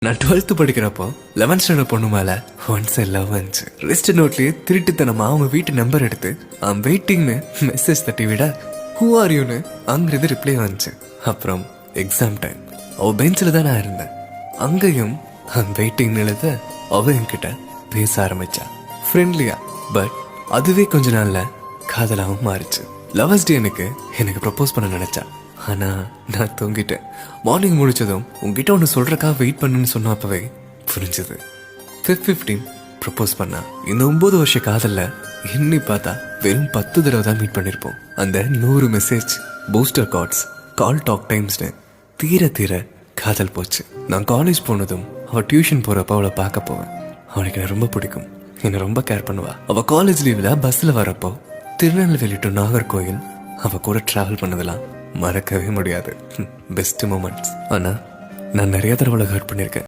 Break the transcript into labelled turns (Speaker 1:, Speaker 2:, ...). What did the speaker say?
Speaker 1: நான் 12th படிக்கிறப்போ 11th standard பொண்ணு மேல ஒன்ஸ் லவ் வந்துச்சு. ரிஸ்ட் நோட்லயே திருட்டுத்தனமா அவங்க வீட்டு நம்பர் எடுத்து ஐம் வெயிட்டிங்னு மெசேஜ் தட்டி விட ஹூ ஆர் யூன்னு அங்கிருந்து ரிப்ளை வந்துச்சு. அப்புறம் எக்ஸாம் டைம் அவ பெஞ்சில் தான் நான் இருந்தேன். அங்கேயும் ஐம் வெயிட்டிங்னு எழுத அவ என்கிட்ட பேச ஆரம்பிச்சா ஃப்ரெண்ட்லியா. பட் அதுவே கொஞ்ச நாள்ல காதலாவும் மாறிச்சு. லவர்ஸ் டே எனக்கு ப்ரப்போஸ் பண்ண நினைச்சா. ஆனா நான் தூங்கிட்டேன். மார்னிங் முடிச்சதும் உங்ககிட்ட ஒன்று சொல்றக்கா வெயிட் பண்ணுன்னு சொன்ன அப்பவே புரிஞ்சது. 5:15 ப்ரப்போஸ் பண்ணா. இந்த 9 வருஷ காதல்ல எண்ணி பார்த்தா வெறும் 10 தடவை தான் மீட் பண்ணிருப்போம். அந்த 100 மெசேஜ், பூஸ்டர் கார்ட்ஸ், கால் டாக் டைம்ஸ்னு தீர தீர காதல் போச்சு. நான் காலேஜ் போனதும் அவ டியூஷன் போறப்ப அவளை பார்க்க போவேன். அவளுக்கு என்ன ரொம்ப பிடிக்கும், என்னை ரொம்ப கேர் பண்ணுவா. அவ காலேஜ் லீவ்ல பஸ்ல வரப்போ திருநெல்வேலி டு நாகர்கோயில் அவ கூட டிராவல் பண்ணதெல்லாம் மறக்கவே முடியாது. Best moments. ஆனா நான் நிறைய தடவை ஹர்ட் பண்ணியிருக்கேன்.